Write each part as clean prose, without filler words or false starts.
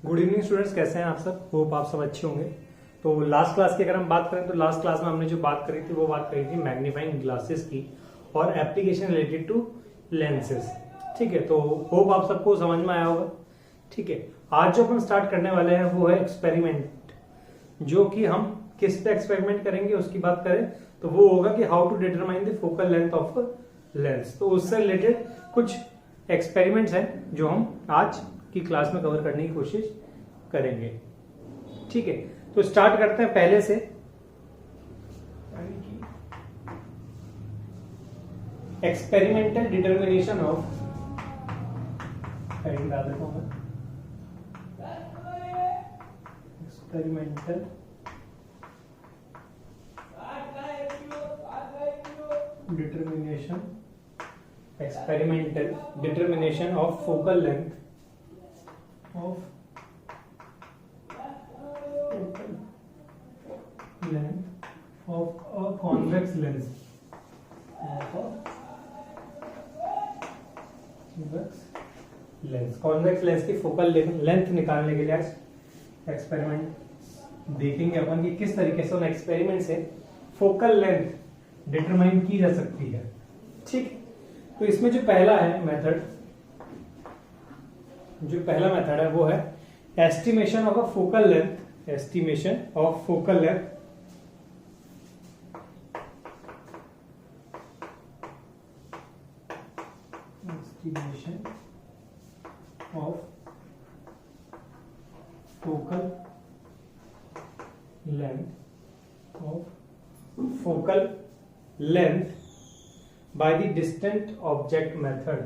Good evening students, कैसे हैं आप सब। होप आप सब अच्छे होंगे। तो लास्ट क्लास की अगर हम बात करें तो लास्ट क्लास में हमने जो बात करी थी वो बात करी थी मैग्नीफाइंग ग्लासेस की और एप्लीकेशन रिलेटेड टू लेंसेज। ठीक है, तो होप आप सबको समझ में आया होगा। ठीक है, आज जो हम स्टार्ट करने वाले हैं वो है एक्सपेरिमेंट, जो कि हम किस पे एक्सपेरिमेंट करेंगे उसकी बात करें तो वो होगा कि how to determine the focal length of lens. तो उससे रिलेटेड कुछ एक्सपेरिमेंट्स हैं जो हम आज की क्लास में कवर करने की कोशिश करेंगे। ठीक है, तो स्टार्ट करते हैं पहले से। Experimental determination of experimental determination of focal length of a convex lens convex lens की फोकल लेंथ निकालने के लिए आज एक्सपेरिमेंट देखेंगे अपन कि किस तरीके से उन एक्सपेरिमेंट से फोकल लेंथ डिटरमाइन की जा सकती है। ठीक, तो इसमें जो पहला मेथड है वो है estimation of a focal length. Estimation of focal length focal length by the distant object method.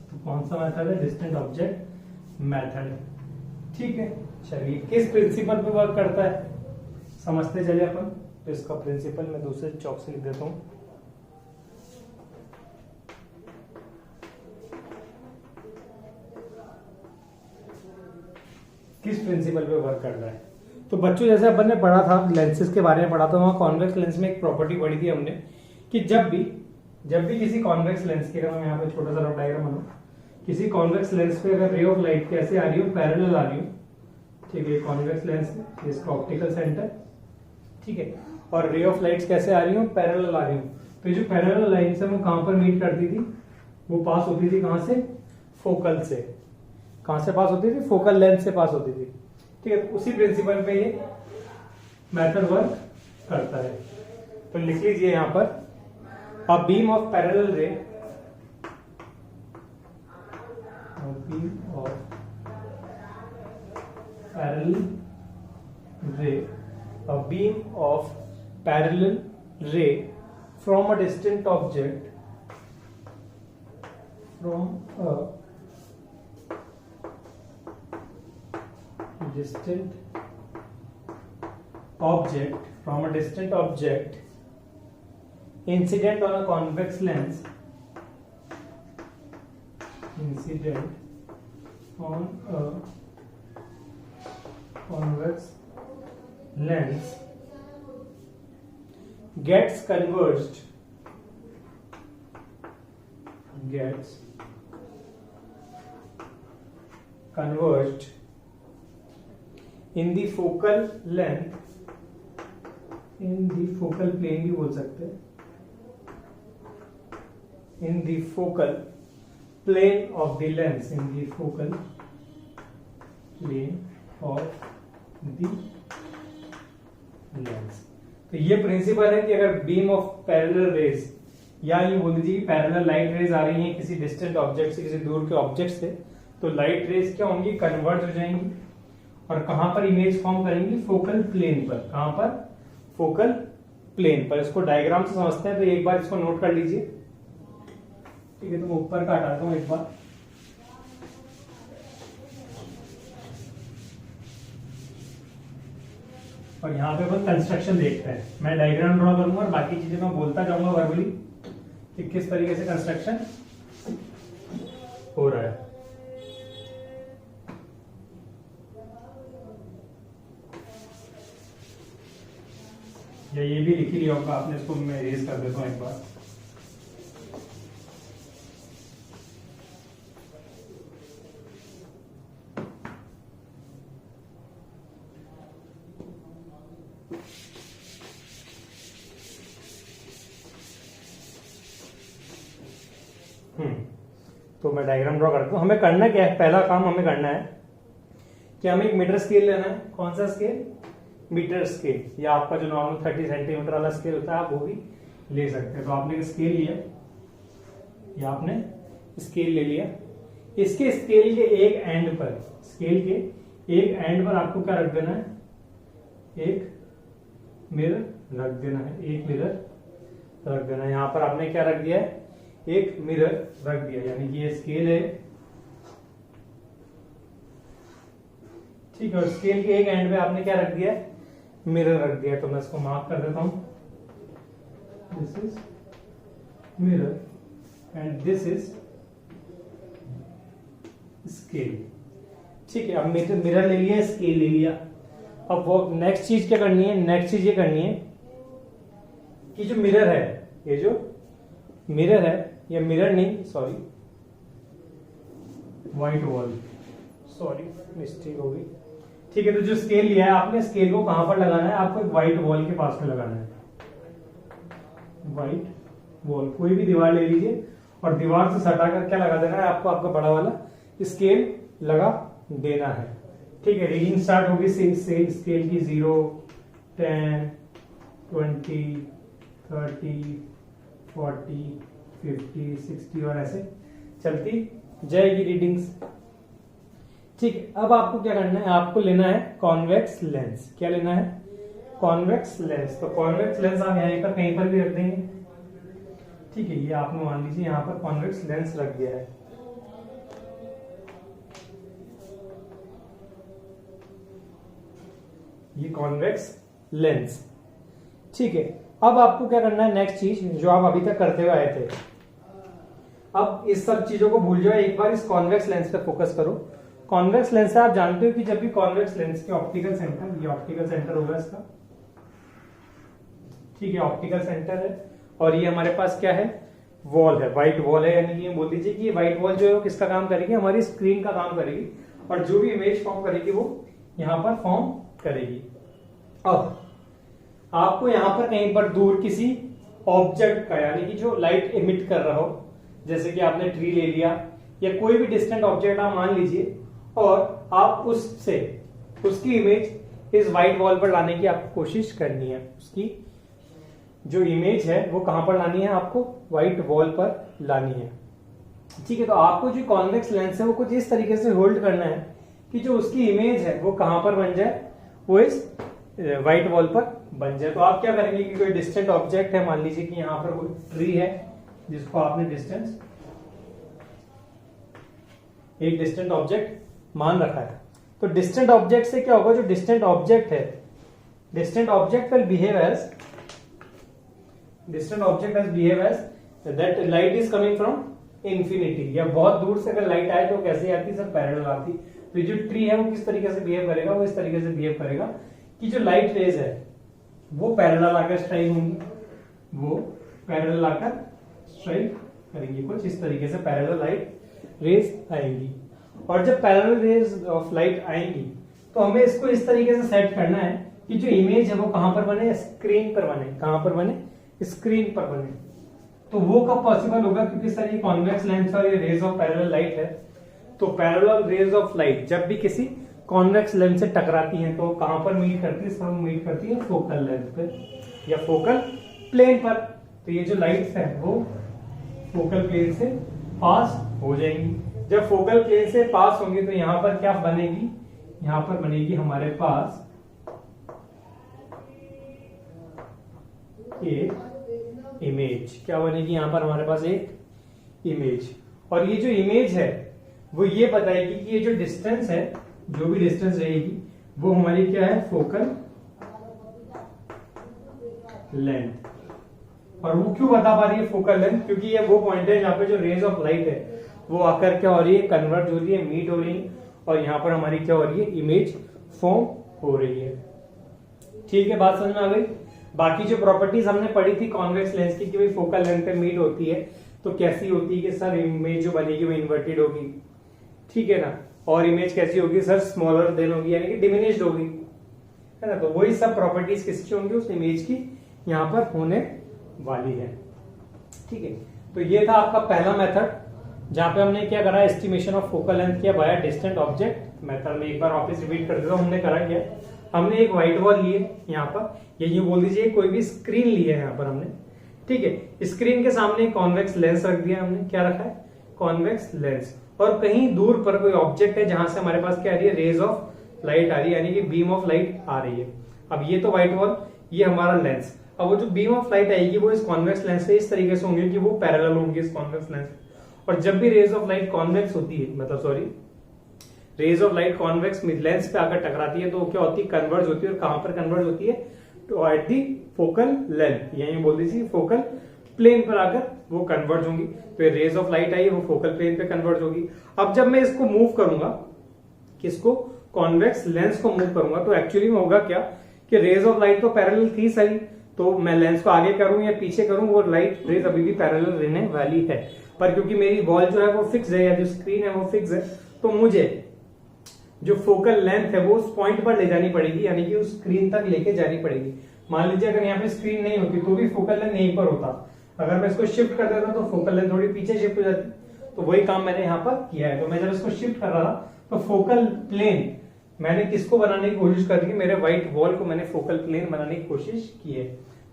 तो कौन सा मेथड है? Distant object method. ठीक है, चलिए किस प्रिंसिपल पे वर्क करता है समझते चले अपन। तो इसका प्रिंसिपल मैं दूसरे चौक से लिख देता हूं। किस प्रिंसिपल पे वर्क कर रहा है? तो बच्चों जैसे अपन ने पढ़ा था, लेंसेज के बारे में पढ़ा था, वहां कॉन्वेक्स लेंस में एक प्रॉपर्टी पढ़ी थी हमने कि जब भी किसी कॉन्वेक्स लेंस की, अगर मैं यहाँ पे छोटा सा डायग्राम बनाऊं, किसी कॉन्वेक्स लेंस पे अगर रे ऑफ लाइट कैसे आ रही हो, पैरेलल आ रही हो। ठीक है, कॉन्वेक्स लेंस है, इसका ऑप्टिकल सेंटर। ठीक है, और रे ऑफ लाइट्स कैसे आ रही हो, पैरेलल आ रही हो। तो जो पैरेलल लाइन से वो कहां पर मीट करती थी, वो पास होती थी कहां से? फोकल से। कहां से पास होती थी? फोकल लेंथ से पास होती थी। ठीक है, उसी प्रिंसिपल पे ये मेथड वर्क करता है। तो लिख लीजिए यहां पर, अ बीम ऑफ पैरेलल रे, a beam of parallel ray from a distant object incident on a convex lens gets converged in the focal length, in the focal plane भी बोल सकते हैं, in the focal plane of the lens, in the focal plane of the lens। तो ये principal है कि अगर beam of parallel raise, या ये बोल दीजिए पैरेलल लाइट रेज आ रही हैं किसी डिस्टेंट ऑब्जेक्ट से, किसी दूर के ऑब्जेक्ट से, तो लाइट रेज क्या होंगी? कन्वर्ज हो जाएंगी और कहां पर इमेज फॉर्म करेंगी? फोकल प्लेन पर। कहां पर? फोकल प्लेन पर। इसको डायग्राम से समझते हैं, तो एक बार इसको नोट कर लीजिए। ठीक है, तो मैं ऊपर का हटाता हूं एक बार। और यहाँ पे अपन कंस्ट्रक्शन देखते हैं। मैं डायग्राम ड्रॉ करूंगा और बाकी चीजें मैं बोलता जाऊंगा वर्बली कि किस तरीके से कंस्ट्रक्शन हो रहा है। या ये भी लिख ही लिया होगा आपने, इसको मैं इरेज कर देता हूँ एक बार। तो मैं डायग्राम ड्रॉ करता हूँ। हमें करना क्या है, पहला काम हमें करना है कि हमें एक मीटर स्केल लेना है। कौन सा स्केल? मीटर स्केल, या आपका जो नॉर्मल 30 सेंटीमीटर वाला स्केल होता है आप वो भी ले सकते हैं। तो आपने स्केल लिया, या आपने स्केल ले लिया। इसके स्केल के एक एंड पर, स्केल के एक एंड पर आपको क्या रख देना है? एक मिरर रख देना है। एक मिरर रख देना है। यहां पर आपने क्या रख दिया है? एक मिरर रख दिया, यानी कि ये स्केल है, ठीक है। और स्केल के एक एंड पे आपने क्या रख दिया है? मिरर रख दिया। तो मैं इसको मार्क कर देता हूं, this is mirror and this is scale, ठीक है। अब मिरर ले लिया, स्केल ले लिया। अब वो नेक्स्ट चीज क्या करनी है? नेक्स्ट चीज ये करनी है कि जो मिरर है, ये जो मिरर है, या मिरर नहीं, sorry, white wall, sorry mistake हो गई, ठीक है। तो जो स्केल लिया है आपने, स्केल को कहां पर लगाना है? आपको एक व्हाइट वॉल के पास में लगाना है। व्हाइट वॉल, कोई भी दीवार ले लीजिए और दीवार से सटा कर क्या लगा देना है आपको? आपका बड़ा वाला स्केल लगा देना है, ठीक है। रीडिंग स्टार्ट होगी स्केल की 0, 10, 20, 30, 40, 50, 60 और ऐसे चलती जाएगी रीडिंग्स, ठीक है। अब आपको क्या करना है? आपको लेना है कॉन्वेक्स लेंस। क्या लेना है? Convex lens. तो कॉन्वेक्स लेंस आप यहाँ पर कहीं पर भी रख देंगे, ठीक है। ये आपने मान लीजिए यहाँ पर कॉन्वेक्स लेंस रख दिया है। ये कॉन्वेक्स लेंस, ठीक है। अब आपको क्या करना है? नेक्स्ट चीज जो आप अभी तक करते हुए आए थे, अब इस सब चीजों को भूल जाओ, एक बार इस कॉन्वेक्स लेंस पे फोकस करो। कॉन्वेक्स लेंस से आप जानते हो कि जब भी कॉन्वेक्स लेंस के ऑप्टिकल सेंटर, ये ऑप्टिकल सेंटर होगा इसका, ठीक है, ऑप्टिकल सेंटर है। और ये हमारे पास क्या है? वॉल है, व्हाइट वॉल है, यानी ये बोल दीजिए कि ये व्हाइट वॉल जो है किसका काम करेगी? हमारी स्क्रीन का काम करेगी, और जो भी इमेज फॉर्म करेगी वो यहां पर फॉर्म करेगी। अब आपको यहां पर कहीं पर दूर किसी ऑब्जेक्ट का, यानी कि जो लाइट इमिट कर रहा हो, जैसे कि आपने ट्री ले लिया या कोई भी डिस्टेंट ऑब्जेक्ट आप मान लीजिए, और आप उससे उसकी इमेज इस व्हाइट वॉल पर लाने की आपको कोशिश करनी है। उसकी जो इमेज है वो कहां पर लानी है? आपको व्हाइट वॉल पर लानी है, ठीक है। तो आपको जो कॉन्वेक्स लेंस है वो कुछ इस तरीके से होल्ड करना है कि जो उसकी इमेज है वो कहां पर बन जाए? वो इस व्हाइट वॉल पर बन जाए। तो आप क्या करेंगे कि कोई डिस्टेंट ऑब्जेक्ट है, मान लीजिए कि यहां पर कोई ट्री है जिसको आपने डिस्टेंस, एक डिस्टेंट ऑब्जेक्ट मान रखा है। तो डिस्टेंट ऑब्जेक्ट से क्या होगा? जो डिस्टेंट ऑब्जेक्ट है, distant object will behave as, distant object will behave as that light is coming from infinity, या बहुत दूर से अगर लाइट आए तो कैसे आती? सब पैरेलल आती। तो जो ट्री है वो किस तरीके से बिहेव करेगा? वो इस तरीके से बिहेव करेगा कि जो लाइट रेज है वो पैरेलल आकर स्ट्राइक होंगी, वो पैरेलल आकर स्ट्राइक करेंगी, कुछ इस तरीके से पैरेलल लाइट रेज आएंगी। और जब पैरेलल रेज ऑफ लाइट आएंगी तो हमें इसको इस तरीके से सेट करना है कि जो इमेज है वो कहां पर बने? स्क्रीन पर बने। कहां पर बने? स्क्रीन पर बने। तो वो कब पॉसिबल होगा? क्योंकि सर ये कॉन्वेक्स लेंस और ये रेज ऑफ पैरेलल लाइट है, तो पैरेलल रेज ऑफ लाइट जब भी किसी कॉन्वेक्स लेंस से टकराती हैं तो कहां पर मीट करती है? सब मीट करती है फोकल लेंथ पे या फोकल प्लेन पर। तो ये जो लाइट्स है वो फोकल प्लेन से पास हो जाएंगी। जब फोकल प्लेन से पास होंगी तो यहां पर क्या बनेगी? यहां पर बनेगी हमारे पास एक इमेज। क्या बनेगी? यहां पर हमारे पास एक इमेज, और ये जो इमेज है वो ये बताएगी कि ये जो डिस्टेंस है, जो भी डिस्टेंस रहेगी वो हमारी क्या है? Focal length. और वो क्यों बता पा रही है फोकल लेंथ? क्योंकि ये वो पॉइंट है जहां पे जो रेज ऑफ लाइट है वो आकर क्या हो रही है? कन्वर्ट हो रही है, मीट हो रही है, और यहां पर हमारी क्या हो रही है? इमेज फॉर्म हो रही है। ठीक है, बात समझ में आ गई? बाकी जो प्रॉपर्टीज हमने पढ़ी थी कॉन्वेक्स लेंस की कि भाई फोकल लेंथ पे मीट होती है तो कैसी होती है कि सर इमेज जो बनेगी वो इन्वर्टेड होगी, ठीक है ना, और इमेज कैसी होगी सर स्मॉलर देन होगी यानी कि डिमिनिश्ड होगी, है ना। तो वही सब प्रॉपर्टीज किसकी होंगी उस इमेज की यहाँ पर होने वाली है, ठीक है। तो ये था आपका पहला मेथड जहां पे हमने क्या करा, एस्टिमेशन ऑफ फोकल लेंथ किया बाय डिस्टेंट ऑब्जेक्ट मेथड में। एक बार वापस रिपीट कर देता हूं, हमने करा क्या, हमने एक व्हाइट वॉल ली है यहाँ पर, ये यूं बोल दीजिए कोई भी स्क्रीन ली है यहाँ पर हमने, ठीक है। स्क्रीन के सामने कॉन्वेक्स लेंस रख दिया हमने, क्या रखा है, कॉन्वेक्स लेंस, और कहीं दूर पर कोई ऑब्जेक्ट है जहां से हमारे पास क्या आ रही है, रेज ऑफ लाइट आ रही है यानी कि बीम ऑफ लाइट आ रही है। अब ये तो व्हाइट वॉल, ये हमारा लेंस, अब वो जो बीम ऑफ लाइट आएगी वो इस कॉन्वेक्स लेंस से इस तरीके से होंगे कि वो पैरेलल होंगे इस कॉन्वेक्स लेंस। और जब भी रेज ऑफ लाइट कॉन्वेक्स होती है, मतलब sorry rays of light convex lens पे आकर टकराती है तो क्या होती है, कन्वर्ज होती है। और कहां पर कन्वर्ज होती है, तो एट दी फोकल लेंथ, यही बोल दीजिए फोकल प्लेन पर आकर वो कन्वर्ज होंगी। तो ये रेज ऑफ लाइट आई वो फोकल प्लेन पे कन्वर्ज होगी। अब जब मैं इसको मूव करूंगा, किसको, कॉन्वेक्स लेंस को मूव करूंगा, तो एक्चुअली में होगा क्या कि रेज ऑफ लाइट तो पैरेलल थी सही, तो मैं लेंस को आगे करूं या पीछे करूं वो लाइट रेज अभी भी पैरेलल रहने वाली है। पर क्योंकि मेरी वॉल जो है वो फिक्स है या जो स्क्रीन है वो फिक्स है, तो मुझे जो फोकल लेंथ है वो उस पॉइंट पर ले जानी पड़ेगी यानी कि उस स्क्रीन तक लेके जानी पड़ेगी। मान लीजिए अगर यहाँ पे स्क्रीन नहीं होती तो भी फोकल लेंथ यहीं पर होता, अगर मैं इसको शिफ्ट कर देता तो फोकल लेंथ थोड़ी पीछे शिफ्ट हो जाती। तो वही काम मैंने यहाँ पर किया है। तो मैं जब इसको शिफ्ट कर रहा था तो फोकल प्लेन मैंने किसको बनाने की कोशिश कर रही, मेरे व्हाइट वॉल को मैंने फोकल प्लेन बनाने की कोशिश की है।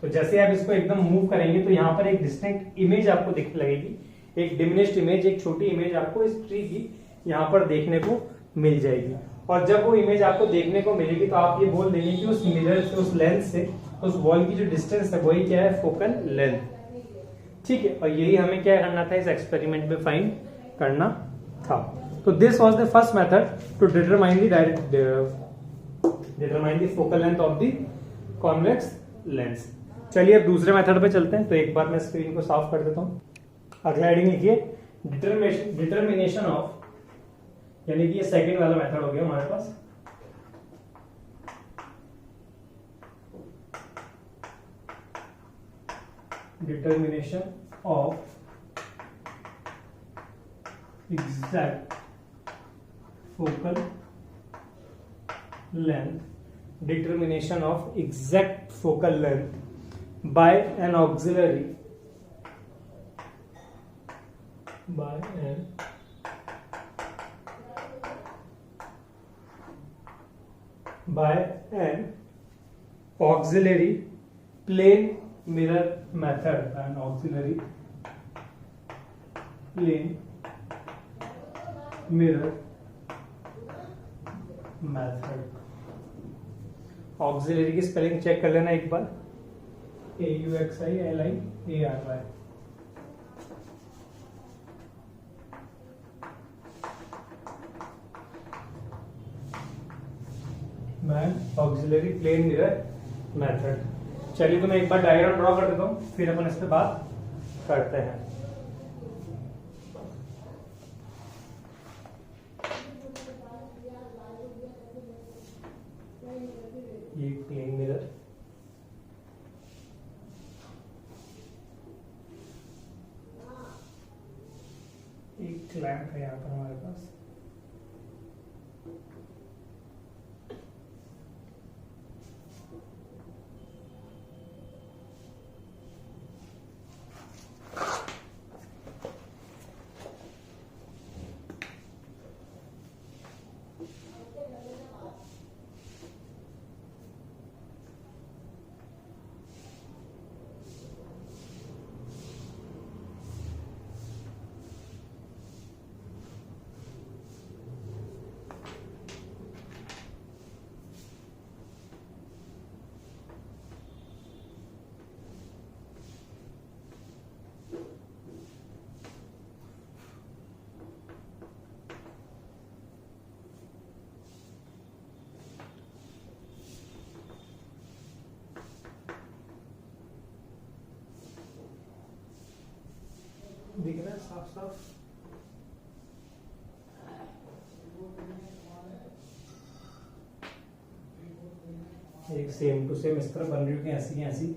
तो जैसे आप इसको एकदम मूव करेंगे तो यहाँ पर एक डिस्टिंक्ट इमेज आपको दिखने लगेगी, एक डिमिनिश्ड इमेज, एक छोटी इमेज आपको इस ट्री की यहाँ पर देखने को मिल जाएगी। और जब वो इमेज आपको देखने को मिलेगी तो आप ये बोल देंगे कि उस मिरर से, उस लेंस से उस वॉल की जो डिस्टेंस है वही क्या है, फोकल लेंथ, ठीक है। और यही हमें क्या करना था, इस एक्सपेरिमेंट में फाइंड करना था। तो this was the first method to determine the focal length of the convex lens. चलिए अब दूसरे मेथड पे चलते हैं। तो एक बार मैं स्क्रीन को साफ कर देता हूं। अगला हेडिंग लिखिए डिटरमिनेशन ऑफ, यानी कि ये सेकंड वाला मेथड हो गया हमारे पास। Determination of exact focal length, determination of exact focal length by an auxiliary, by an auxiliary plane mirror method, an auxiliary plane mirror method। Auxiliary की स्पेलिंग चेक कर लेना एक बार, AUXILIARY। Auxiliary plane mirror method. चलिए तो मैं एक बार diagram draw कर देता हूं, फिर अपन इस पे बात करते हैं। ये प्लेन मिरर, एक क्लैंप है यहाँ पर हमारे पास, दिख रहा है साफ साफ। एक सेम टू सेम इस तरह बन रही होगी, ऐसी ऐसी।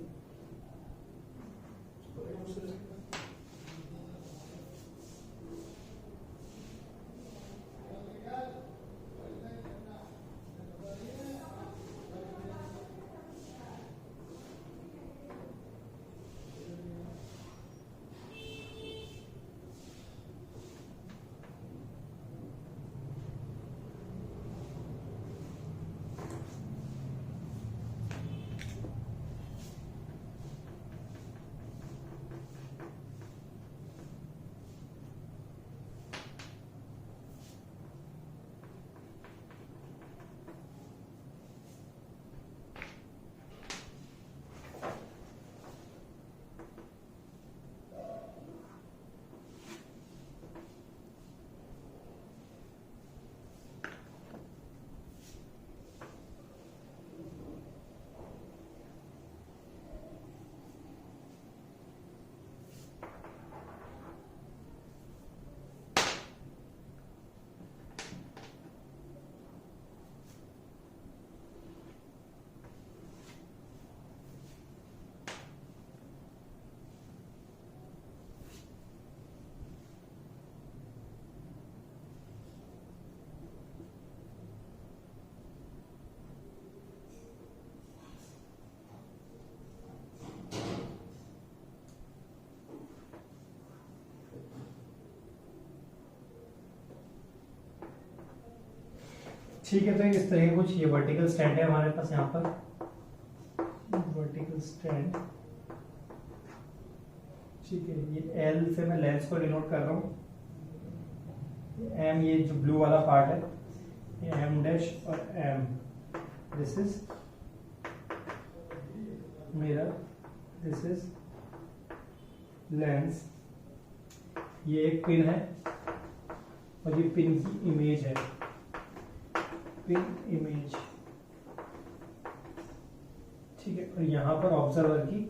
ठीक है, तो इस तरह कुछ ये वर्टिकल स्टैंड है हमारे पास यहाँ पर, वर्टिकल स्टैंड। ठीक है, ये एल से मैं लेंस को डिनोट कर रहा हूँ, एम ये जो ब्लू वाला पार्ट है, ये एम डैश और M, this is mirror, this is lens, ये एक पिन है और ये पिन की इमेज है, पिन इमेज। ठीक है, और यहां पर ऑब्जर्वर की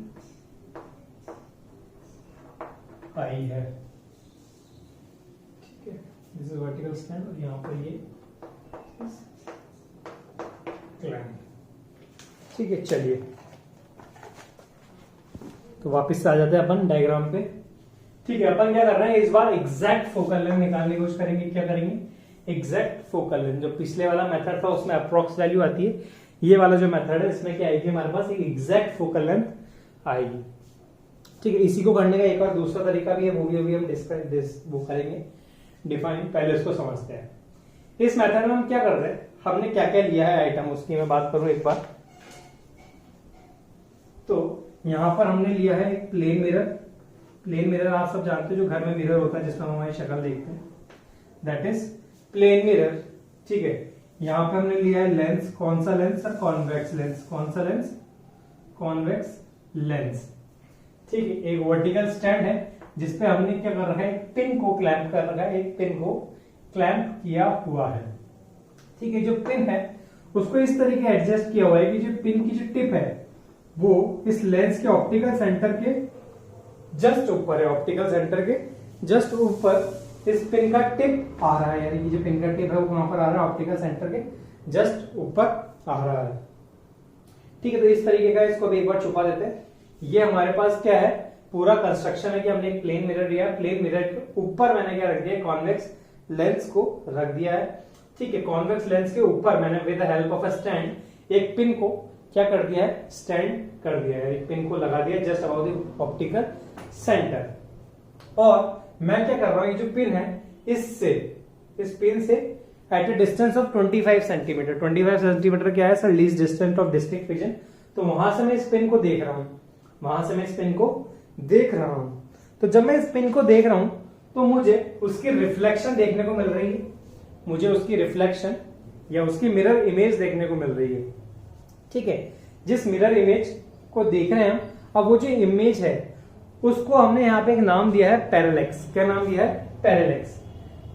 आई है। ठीक है, दिस इज वर्टिकल स्टैंड और यहां पर ये क्लैंप। ठीक है, चलिए तो वापस से आ जाते हैं अपन डायग्राम पे। ठीक है, अपन क्या कर रहे हैं इस बार एग्जैक्ट फोकल लेंथ निकालने की कोशिश करेंगे। क्या करेंगे? Exact focal length. जो पिछले वाला मेथड था उसमें अप्रोक्स वैल्यू आती है, ये वाला जो मेथड है इसमें क्या आएगी हमारे पास, एक एग्जैक्ट फोकल लेंथ आएगी। ठीक है, इसी को करने का एक और दूसरा तरीका भी है, वो भी हम वो करेंगे डिफाइन। पहले इसको समझते हैं। इस मेथड में हम क्या कर रहे हैं, हमने क्या क्या लिया है आइटम, उसकी मैं बात करूं एक बार। तो यहां पर हमने लिया है एक प्लेन मिरर। प्लेन मिरर आप सब जानते हो, जो घर में मिरर होता है जिसमें हम हमारी शक्ल देखते हैं, दैट इज प्लेन मिरर। ठीक है, यहां पे हमने लिया है लेंस। कौन सा लेंस? Sir convex lens. कौन सा लेंस? Convex lens. ठीक है, एक वर्टिकल स्टैंड है जिसपे हमने क्या कर रखा है, एक पिन को क्लैंप कर रखा है, एक पिन को क्लैंप किया हुआ है। ठीक है, जो पिन है उसको इस तरीके एडजस्ट किया हुआ है कि जो पिन की जो टिप है वो इस लेंस के ऑप्टिकल सेंटर के जस्ट ऊपर है। ऑप्टिकल सेंटर के जस्ट ऊपर इस पिन का टिप आ रहा है, यानी कि जो पिन का टिप है वो वहां पर आ रहा है, ऑप्टिकल सेंटर के जस्ट ऊपर आ रहा है। ठीक है, तो इस तरीके का इसको भी एक बार छुपा देते हैं। ये हमारे पास क्या है, पूरा कंस्ट्रक्शन है कि हमने एक प्लेन मिरर लिया, प्लेन मिरर के ऊपर मैंने क्या रख दिया, कॉन्वेक्स लेंस को रख दिया है। ठीक है, कॉन्वेक्स लेंस के ऊपर मैंने with the help of a stand एक पिन को क्या कर दिया है, स्टैंड कर दिया है, एक पिन को लगा दिया just about the optical centre. और मैं क्या कर रहा हूं, ये जो पिन है इससे, इस पिन से at a distance of 25 centimetre. 25 centimetre क्या है sir, least distance of distinct vision. तो वहां से मैं इस पिन को देख रहा हूं, वहां से मैं इस पिन को देख रहा हूं। तो जब मैं इस पिन को देख रहा हूं तो मुझे उसकी रिफ्लेक्शन देखने को मिल रही है, मुझे उसकी रिफ्लेक्शन या उसकी मिरर इमेज देखने को मिल रही है। ठीक है, जिस मिरर इमेज को देख रहे हैं हम, अब वो जो इमेज है उसको हमने यहाँ पे एक नाम दिया है पैरेलेक्स। क्या नाम दिया है? पैरेलेक्स।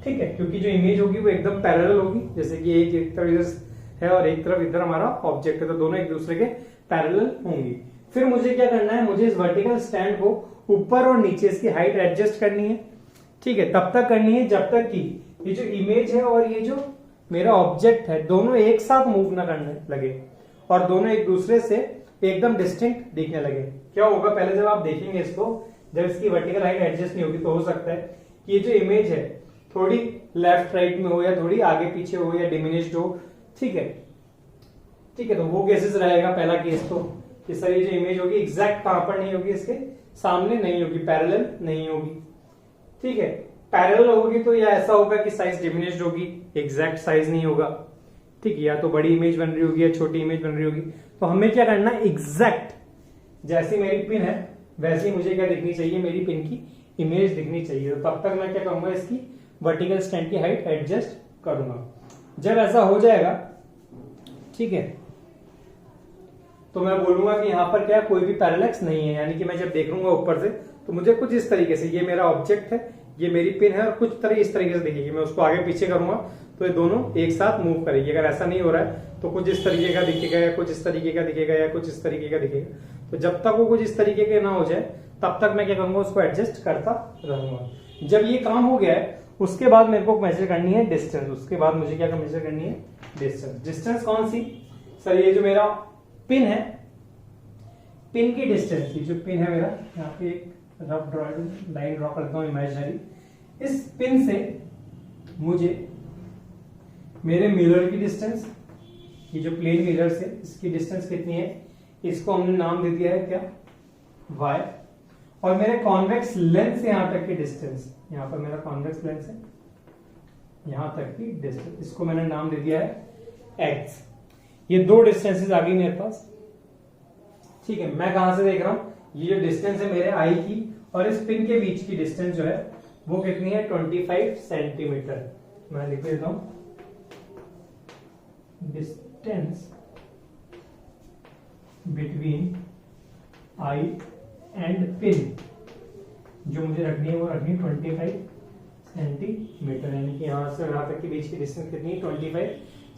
ठीक है, क्योंकि जो इमेज होगी वो एकदम पैरेलल होगी, जैसे कि एक तरफ इधर है और एक तरफ इधर हमारा ऑब्जेक्ट है, तो दोनों एक दूसरे के पैरेलल होंगी। फिर मुझे क्या करना है, मुझे इस वर्टिकल स्टैंड को ऊपर और नीचे इसकी हाइट एडजस्ट करनी है। ठीक है, तब तक करनी है जब तक कि ये जो इमेज है और ये जो मेरा ऑब्जेक्ट है दोनों एक साथ मूव ना करने लगे। और दोनों एक दूसरे से एकदम डिस्टिंक्ट दिखने लगे। क्या होगा, पहले जब आप देखेंगे इसको, जब इसकी वर्टिकल हाइट एडजस्ट नहीं होगी तो हो सकता है कि ये जो इमेज है थोड़ी लेफ्ट राइट में हो या थोड़ी आगे पीछे हो या डिमिनिश्ड हो। ठीक है, ठीक है, तो वो केसेस रहेगा। पहला केस तो कि सर ये जो इमेज होगी एग्जैक्ट कहां पर नहीं होगी, इसके सामने नहीं होगी, पैरेलल नहीं होगी। ठीक है, पैरेलल होगी तो या ऐसा होगा कि साइज डिमिनिश्ड होगी, एग्जैक्ट साइज नहीं होगा। ठीक है, या तो बड़ी इमेज बन रही होगी या छोटी इमेज बन रही होगी। तो हमें क्या करना है, एग्जैक्ट जैसी मेरी पिन है वैसी मुझे क्या दिखनी चाहिए, मेरी पिन की इमेज दिखनी चाहिए। तो तब तक मैं क्या करूंगा, इसकी वर्टिकल स्टैंड की हाइट एडजस्ट करूंगा। जब ऐसा हो जाएगा, ठीक है, तो मैं बोलूंगा कि यहां पर क्या कोई भी पैरेलैक्स नहीं है, यानी कि मैं जब देखूंगा ऊपर से तो मुझे कुछ इस तरीके से, ये मेरा ऑब्जेक्ट है, ये मेरी पिन है और कुछ तरह इस तरीके से दिखेगी। मैं उसको आगे पीछे करूंगा तो ये दोनों एक साथ मूव करेगी। अगर ऐसा नहीं हो रहा है तो कुछ इस तरीके का दिखेगा या कुछ इस तरीके का दिखेगा या कुछ इस तरीके का दिखेगा। तो जब तक वो कुछ इस तरीके के ना हो जाए तब तक मैं क्या करूंगा, उसको एडजस्ट करता रहूंगा। जब ये काम हो गया है उसके बाद मेरे को मेजर करनी है डिस्टेंस। उसके बाद मुझे क्या मेजर करनी है, डिस्टेंस। डिस्टेंस कौन सी, सर ये जो मेरा पिन है, पिन की डिस्टेंस, ये जो पिन है मेरा, यहाँ पे एक रफ लाइन ड्रॉ करता हूं इमेजिनरी। इस पिन से मुझे मेरे मिरर की डिस्टेंस, ये जो प्लेन मिरर से इसकी डिस्टेंस कितनी है, इसको हमने नाम दे दिया है क्या, y। और मेरे कॉन्वेक्स लेंस से यहां तक की डिस्टेंस, यहां पर मेरा कॉन्वेक्स लेंस है, यहां तक की डिस्टेंस, इसको मैंने नाम दे दिया है x। ये दो डिस्टेंसेस आ गई मेरे पास। ठीक है, मैं कहां से देख रहा हूं, ये जो डिस्टेंस है मेरे आई की और इस पिन के बीच की डिस्टेंस जो है वो कितनी है, 25 सेंटीमीटर। मैं लिख देता हूं, distance between I and pin जो मुझे रखनी है वो रखनी है 25 सेंटीमीटर, यानी कि यहां से यहां तक के बीच की डिस्टेंस कितनी है, 25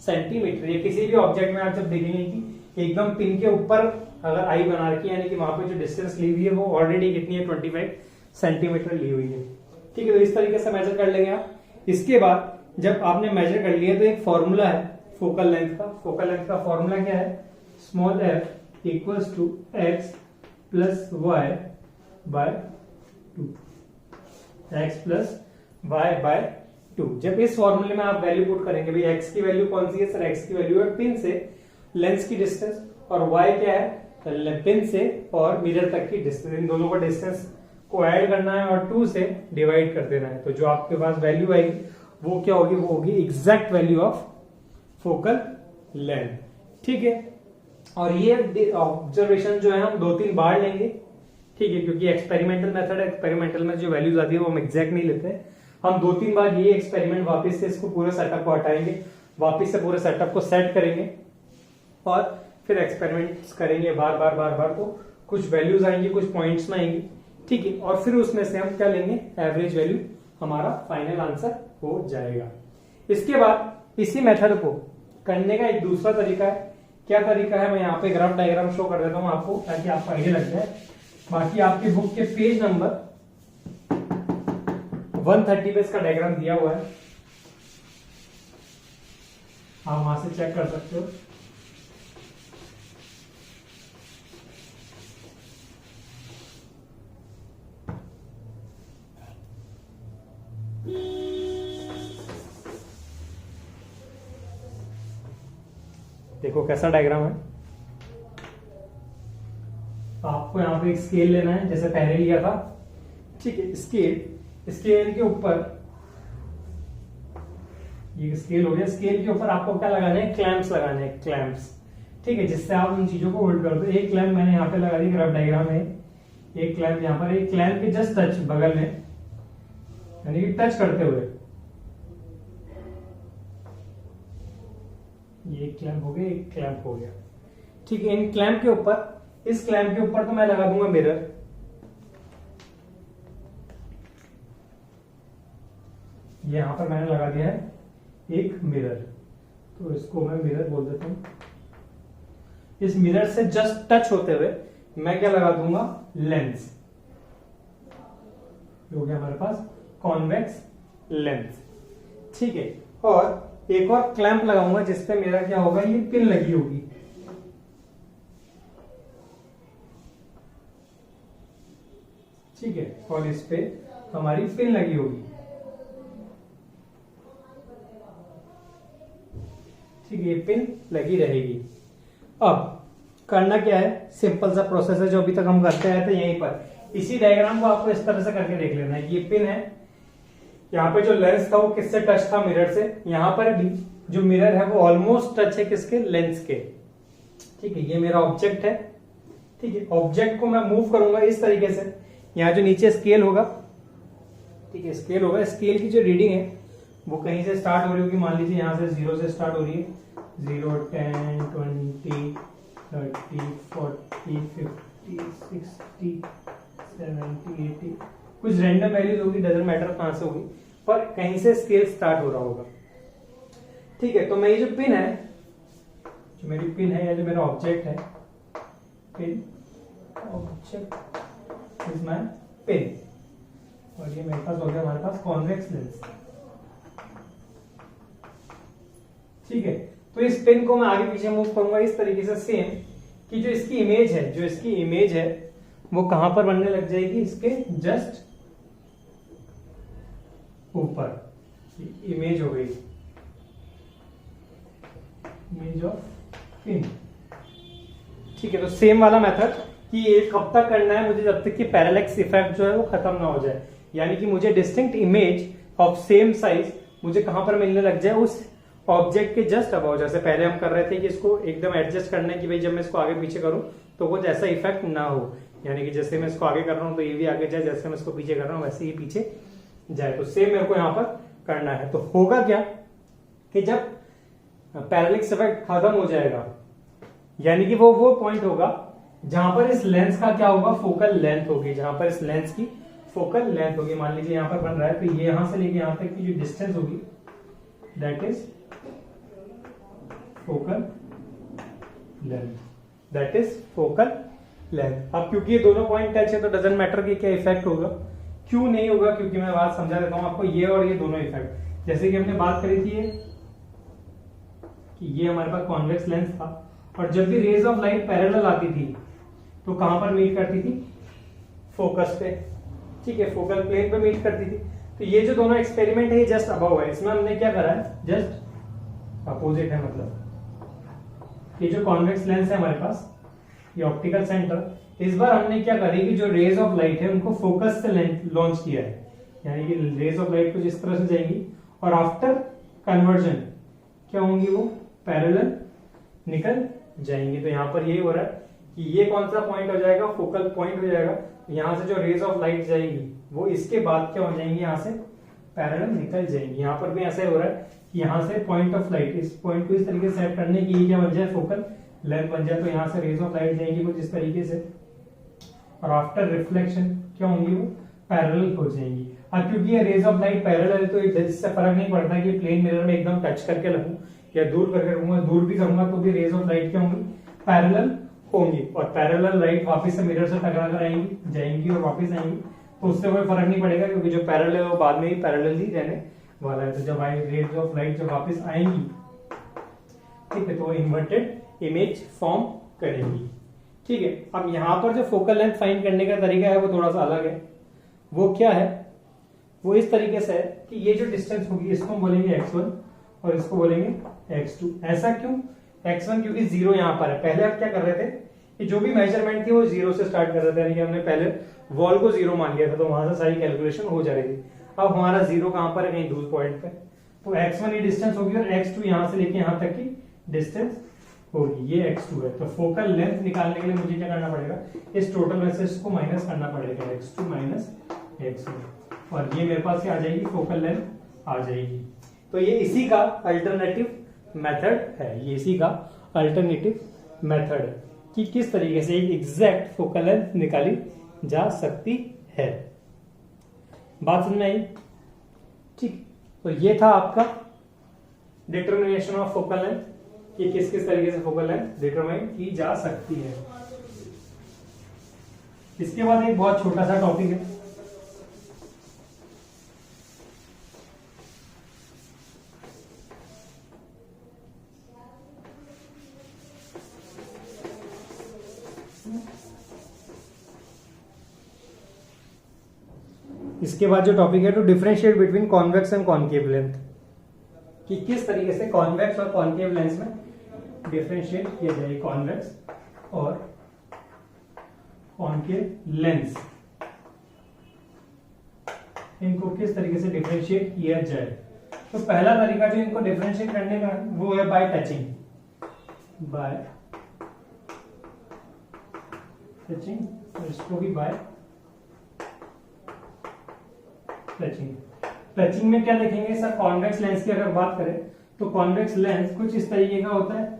सेंटीमीटर। ये किसी भी ऑब्जेक्ट में आप जब देखेंगे कि एकदम पिन के ऊपर अगर आई बना रखी है, यानी कि वहां पे जो डिस्टेंस ली हुई है वो ऑलरेडी कितनी है, 25 सेंटीमीटर ली हुई है। ठीक है, तो इस तरीके से मेजर कर लेंगे आप। इसके बाद जब आपने मेजर कर लिया तो एक फॉर्मूला है फोकल लेंथ का। फोकल लेंथ का फॉर्मूला क्या है, small f equals to x plus y by 2, x plus y by 2। जब इस फॉर्मूले में आप वैल्यू पुट करेंगे, भाई x की वैल्यू कौन सी है, सर x की वैल्यू है पिन से लेंस की डिस्टेंस, और y क्या है, पिन से और मिरर तक की डिस्टेंस। इन दोनों का डिस्टेंस को ऐड करना है और 2 से डिवाइड कर देना है। तो जो आपके पास वैल्यू आएगी वो क्या होगी, वो होगी exact value of focal length. ठीक है, और ये ऑब्जर्वेशन जो है हम 2-3 बार लेंगे। ठीक है, क्योंकि एक्सपेरिमेंटल मेथड है, एक्सपेरिमेंटल में जो वैल्यूज आती है वो हम एग्जैक्ट नहीं लेते हैं। हम 2-3 बार ये एक्सपेरिमेंट वापस से इसको पूरे सेटअप को हटाएंगे, वापस से पूरे सेटअप को सेट करेंगे और फिर एक्सपेरिमेंट्स करेंगे बार बार बार बार। तो कुछ वैल्यूज आएंगी, कुछ पॉइंट्स में आएंगी। ठीक है, और फिर उसमें से हम क्या लेंगे, एवरेज वैल्यू हमारा फाइनल आंसर हो जाएगा। इसके बाद इसी मेथड को करने का एक दूसरा तरीका है। क्या तरीका है, मैं यहाँ पे ग्राफ डायग्राम शो कर देता हूँ आपको ताकि आपको आइडिया लग जाए। बाकी आपके बुक के पेज नंबर 130 पे इसका डायग्राम दिया हुआ है, आप वहां से चेक कर सकते हो। देखो कैसा डायग्राम है। आपको यहां पे एक स्केल लेना है जैसे पहले लिया था। ठीक है, स्केल के ऊपर, ये स्केल हो गया, स्केल के ऊपर आपको क्या लगाना है, क्लैंप्स लगाने हैं, क्लैंप्स। ठीक है, जिससे आप उन चीजों को होल्ड कर दो। एक क्लैंप मैंने यहाँ पे लगा दी, ग्राफ डायग्राम में एक क्लैंप यहाँ पर, एक क्लैंप के जस्ट टच बगल में, यानी कि टच करते हुए, ये एक क्लैंप हो गया, एक क्लैंप हो गया। ठीक है, इन क्लैंप के ऊपर, इस क्लैंप के ऊपर तो मैं लगा दूंगा मिरर। ये यहां पर मैंने लगा दिया है एक मिरर, तो इसको मैं मिरर बोल देता हूं। इस मिरर से जस्ट टच होते हुए मैं क्या लगा दूंगा, लेंस। हो गया हमारे पास कॉन्वेक्स लेंस। ठीक है, और एक और क्लैंप लगाऊंगा जिसपे मेरा क्या होगा, ये पिन लगी होगी। ठीक है, और इस पे हमारी पिन लगी होगी। ठीक है, ये पिन लगी रहेगी। अब करना क्या है, सिंपल सा प्रोसेस है जो अभी तक हम करते आए थे यहीं पर। इसी डायग्राम को आपको इस तरह से करके देख लेना है। ये पिन है, यहाँ पे जो लेंस था वो किससे टच था, मिरर से। यहाँ पर भी जो मिरर है वो ऑलमोस्ट टच है किसके, लेंस के। ठीक है, ये मेरा ऑब्जेक्ट है। ठीक है, ऑब्जेक्ट को मैं मूव करूंगा इस तरीके से। यहाँ जो नीचे स्केल होगा, ठीक है, स्केल होगा, स्केल की जो रीडिंग है वो कहीं से स्टार्ट हो रही होगी। मान लीजिए यहाँ से 0 से स्टार्ट हो रही है। 0, 10, 20, 30, 40, 50, 60, 70, 80, कुछ रैंडम वैल्यूज होगी, डजंट मैटर कहां से होगी, पर कहीं से स्केल स्टार्ट हो रहा होगा। ठीक है, तो मैं ये जो पिन है, जो मेरी पिन है या जो मेरा ऑब्जेक्ट है, pin object is my pin, और ये मेरे पास हो गया हमारे पास कॉन्वेक्स लेंस। ठीक है, तो इस पिन को मैं आगे पीछे मूव करूंगा इस तरीके से सेम, कि जो इसकी इमेज है वो कहां पर बनने लग जाएगी, इसके जस्ट ऊपर। इमेज हो गई, इमेज ऑफ पिन। ठीक है, तो सेम वाला मेथड कि ये कब तक करना है मुझे, जब तक कि पैरेलैक्स इफेक्ट जो है वो खत्म ना हो जाए, यानी कि मुझे distinct image of same size मुझे कहां पर मिलने लग जाए, उस ऑब्जेक्ट के जस्ट अबाउट। जैसे पहले हम कर रहे थे कि इसको एकदम एडजस्ट करना है कि भाई जब मैं इसको आगे पीछे करूं तो कुछ ऐसा इफेक्ट ना हो, यानी कि जैसे मैं इसको आगे कर रहा हूं तो ये भी आगे जाए, जैसे मैं इसको पीछे कर रहा हूं वैसे ही पीछे जाए। तो सेम मेरे को यहां पर करना है। तो होगा क्या कि जब पैरेलैक्स इफेक्ट खत्म हो जाएगा, यानी कि वो पॉइंट होगा जहां पर इस लेंस का क्या होगा, फोकल लेंथ होगी, जहां पर इस लेंस की फोकल लेंथ होगी। मान लीजिए यहां पर बन रहा है, तो ये यहां से लेके यहां तक की जो डिस्टेंस होगी that is focal length, that is focal length. अब क्योंकि ये दोनों पॉइंट टच है तो डजंट मैटर कि क्या इफेक्ट होगा, क्यों नहीं होगा, क्योंकि मैं बात समझा देता हूं आपको। ये और ये दोनों इफेक्ट, जैसे कि हमने बात करी थी कि ये हमारे पास कॉन्वेक्स लेंस था, और जब भी रेज ऑफ लाइट पैरेलल आती थी तो कहां पर मीट करती थी, फोकस पे। ठीक है, फोकल प्लेन पे मीट करती थी। तो ये जो दोनों एक्सपेरिमेंट है ये जस्ट अबव है, इसमें हमने क्या करा है, जस्ट अपोजिट है। मतलब ये जो कॉन्वेक्स लेंस है हमारे पास, ये ऑप्टिकल सेंटर, इस बार हमने क्या करी कि जो रेज ऑफ लाइट है उनको फोकस से लॉन्च किया है, यानी कि रेज ऑफ लाइट कुछ इस तरह से जाएंगी और आफ्टर कन्वर्जन क्या होंगी, वो पैरेलल निकल जाएंगी। तो यहां पर ये हो रहा है कि ये कौन सा पॉइंट हो जाएगा, फोकल पॉइंट हो जाएगा। यहां से जो रेज ऑफ लाइट जाएगी वो इसके बाद क्या हो जाएंगी, यहां से पैरेलल निकल जाएंगी। यहां पर भी ऐसा ही हो रहा है कि यहां से पॉइंट ऑफ लाइट, इस पॉइंट को इस तरीके से सेट करने की क्या बन जाए, फोकल लेंथ बन जाए। तो यहां से रेज ऑफ लाइट जाएंगी कुछ इस तरीके से, और आफ्टर रिफ्लेक्शन क्या होंगी, वो पैरेलल हो जाएंगी। अब क्योंकि ये रेज ऑफ लाइट पैरेलल है तो इससे फर्क नहीं पड़ता कि प्लेन मिरर में एकदम टच करके लगूं या दूर करके रखूंगा, दूर भी करूंगा तो भी रेज ऑफ लाइट क्या होंगी, पैरेलल होंगी, और पैरेलल लाइट वापस से मिरर से टकरा कर आएंगी, जाएंगी और वापस आएंगी, तो उससे कोई फर्क नहीं पड़ेगा, क्योंकि जो पैरेलल है वो बाद में भी पैरेलल ही रहने वाला है। तो जब रेज ऑफ लाइट जब वापस आएंगी, ठीक है, तो वो इन्वर्टेड इमेज फॉर्म करेंगी। ठीक है, अब यहां पर जो फोकल लेंथ फाइंड करने का तरीका है वो थोड़ा सा अलग है। वो क्या है, वो इस तरीके से है कि ये जो डिस्टेंस होगी इसको हम बोलेंगे x1 और इसको बोलेंगे x2। ऐसा क्यों, x1 क्योंकि 0 यहां पर है। पहले आप क्या कर रहे थे कि जो भी मेजरमेंट थी वो 0 से स्टार्ट कर रहे थे, यानी कि हमने पहले वॉल को 0 मान लिया था, तो वहां से सारी कैलकुलेशन हो जा रही थी। अब हमारा 0 कहां पर है, कहीं दूर पॉइंट पे, तो x1 ये डिस्टेंस होगी और x2 यहां से लेके यहां तक की डिस्टेंस होगी, ये x2 है। तो फोकल लेंथ निकालने के लिए मुझे क्या करना पड़ेगा, इस टोटल में से इसको माइनस करना पड़ेगा, x2 माइनस x1, और ये मेरे पास क्या आ जाएगी, फोकल लेंथ आ जाएगी। तो ये इसी का अल्टरनेटिव मेथड है, ये इसी का अल्टरनेटिव मेथड है कि किस तरीके से एक एग्जैक्ट फोकल लेंथ निकाली जा सकती है। बात समझ में आई? ठीक, तो ये था आपका डिटर्मिनेशन ऑफ फोकल लेंथ कि किस किस तरीके से फोकल लेंथ डिटरमाइन की जा सकती है। इसके बाद एक बहुत छोटा सा टॉपिक है, इसके बाद जो टॉपिक है to differentiate between convex and concave length, कि किस तरीके से कॉन्वेक्स और कॉनकेव लेंस में डिफरेंशिएट किया जाए कॉन्वेक्स और कॉनकेव लेंस, इनको किस तरीके से डिफरेंशिएट किया जाए। तो पहला तरीका जो इनको डिफरेंशिएट करने का वो है बाय टचिंग, बाय टचिंग, और इसको भी बाय टचिंग। टचिंग में क्या देखेंगे सर, कॉन्वेक्स लेंस की अगर बात करें तो कॉन्वेक्स लेंस कुछ इस तरीके का होता है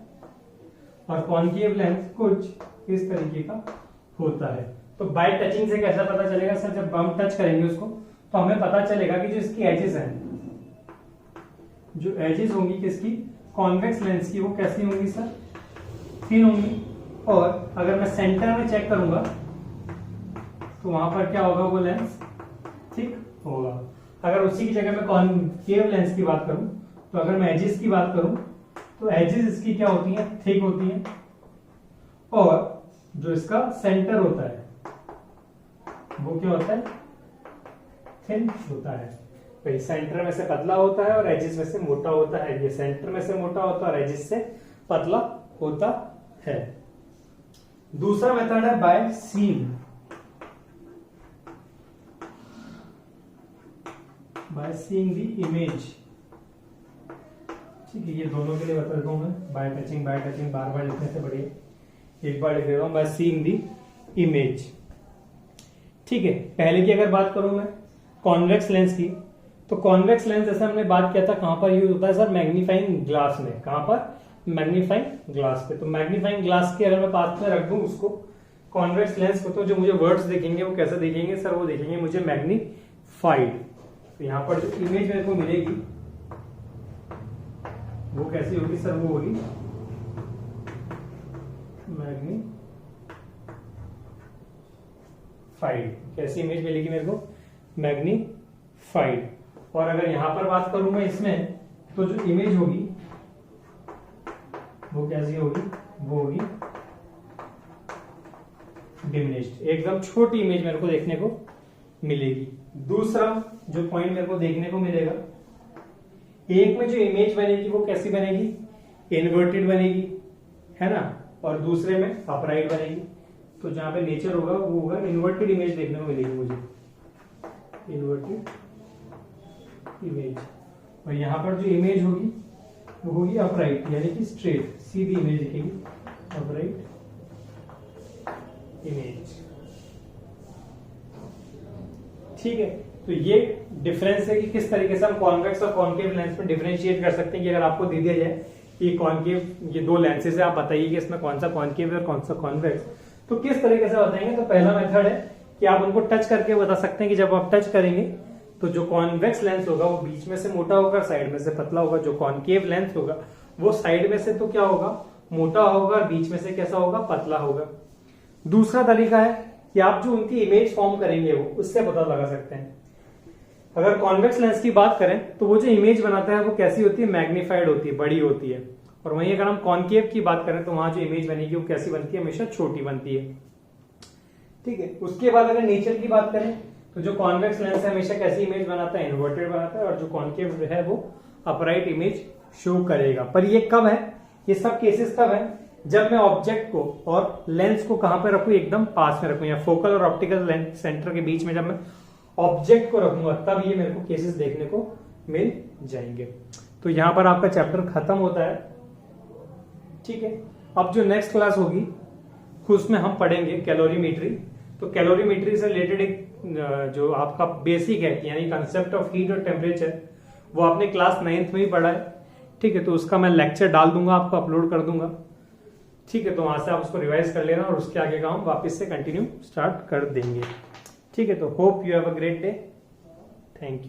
और कॉनकेव लेंस कुछ इस तरीके का होता है। तो बाय टचिंग से कैसा पता चलेगा सर, जब हम टच करेंगे उसको तो हमें पता चलेगा कि जो इसकी एजेस हैं, जो एजेस होंगी किसकी, कॉन्वेक्स लेंस की, वो कैसी होंगी सर, थिन होंगी। और अगर मैं सेंटर में चेक करूंगा तो वहां पर क्या होगा, वो लेंस थिक होगा। अगर उसी की जगह मैं कॉनकेव लेंस की बात करूं तो अगर मैं एजेस की बात करूं तो एजेस इसकी क्या होती हैं, थिक होती हैं, और जो इसका सेंटर होता है वो क्या होता है, थिन होता है। भाई सेंटर में से पतला होता है और एजेस में से मोटा होता है, ये सेंटर में से मोटा होता है और एजेस से पतला होता है। दूसरा मेथड है by seeing, by seeing the image. ठीक है, ये दोनों के लिए बता देता हूं मैं, बाय टचिंग बार बार लिखने से बढ़िया एक बार लिख देता हूं, बाय सीइंग द इमेज। ठीक है, पहले की अगर बात करूं मैं कॉन्वेक्स लेंस की, तो कॉन्वेक्स लेंस जैसे हमने बात किया था कहां पर यूज होता है सर, मैग्नीफाइंग ग्लास में। कहां पर, मैग्नीफाइंग ग्लास पे। तो मैग्नीफाइंग ग्लास के अगर मैं पास में रख दूं उसको कॉन्वेक्स लेंस को, तो जो मुझे वर्ड्स दिखेंगे वो कैसे दिखेंगे सर, वो दिखेंगे मुझे मैग्नीफाइड। तो यहां पर जो इमेज मेरे को मिलेगी वो कैसी होगी सर, वो होगी मैग्नीफाइड। कैसी इमेज मिलेगी मेरे को, मैग्नीफाइड। और अगर यहां पर बात करूं मैं इसमें, तो जो इमेज होगी वो कैसी होगी, वो होगी डिमिनिश्ड, एकदम छोटी इमेज मेरे को देखने को मिलेगी। दूसरा जो पॉइंट मेरे को देखने को मिलेगा, एक में जो इमेज बनेगी वो कैसी बनेगी, इन्वर्टेड बनेगी, है ना, और दूसरे में अपराइट बनेगी। तो जहां पे नेचर होगा वो होगा इन्वर्टेड इमेज देखने को मिलेगी मुझे, इन्वर्टेड इमेज। और यहां पर जो इमेज होगी वो होगी अपराइट, यानी कि स्ट्रेट सीधी इमेज दिखेगी, अपराइट इमेज। ठीक है, तो ये डिफरेंस है कि किस तरीके से हम कॉन्वेक्स और कॉनकेव लेंस में डिफरेंशिएट कर सकते हैं। कि अगर आपको दे दिया जाए कि कॉनकेव, ये दो लेंसेज है, आप बताइए कि इसमें कौन सा कॉनकेव है और कौन सा कॉन्वेक्स, तो किस तरीके से बताएंगे। तो पहला मेथड है कि आप उनको टच करके बता सकते हैं कि जब आप टच करेंगे तो जो कॉन्वेक्स लेंस होगा वो बीच में से मोटा होगा, साइड में से पतला होगा। जो कॉनकेव लेंस होगा वो साइड में से तो क्या होगा, मोटा होगा, और बीच में से कैसा होगा, पतला होगा। दूसरा तरीका है कि आप जो उनकी इमेज फॉर्म करेंगे वो उससे पता लगा सकते हैं। अगर कॉन्वेक्स लेंस की बात करें तो वो जो इमेज बनाता है वो कैसी होती है, मैग्नीफाइड होती है, बड़ी होती है। और वहीं अगर हम कॉनकेव की बात करें तो वहां जो इमेज बनेगी वो कैसी बनती है, हमेशा छोटी बनती है। ठीक है, उसके बाद अगर नेचर की बात करें तो जो कॉन्वेक्स लेंस है हमेशा कैसी इमेज बनाता है, इन्वर्टेड बनाता है, और जो कॉनकेव है वो अपराइट इमेज शो करेगा। पर ये कब है, ये सब केसेस कब है, जब मैं ऑब्जेक्ट को और लेंस को कहां पे रखूं, एकदम पास में रखूं, या फोकल और ऑप्टिकल लेंस सेंटर के बीच में जब मैं ऑब्जेक्ट को रखूंगा तब ये मेरे को केसेस देखने को मिल जाएंगे। तो यहां पर आपका चैप्टर खत्म होता है। ठीक है, अब जो नेक्स्ट क्लास होगी उसमें हम पढ़ेंगे कैलोरीमेट्री। तो कैलोरीमेट्री से रिलेटेड एक जो आपका बेसिक है, यानी कंसेप्ट ऑफ हीट और टेम्परेचर, वो आपने क्लास 9th में ही पढ़ा है। ठीक है, तो उसका मैं लेक्चर डाल दूंगा, आपको अपलोड कर दूंगा। ठीक है, तो वहां से आप उसको रिवाइज कर लेना और उसके आगे का हम वापस से कंटिन्यू स्टार्ट कर देंगे। ठीक है, तो hope you have a great day, thank you.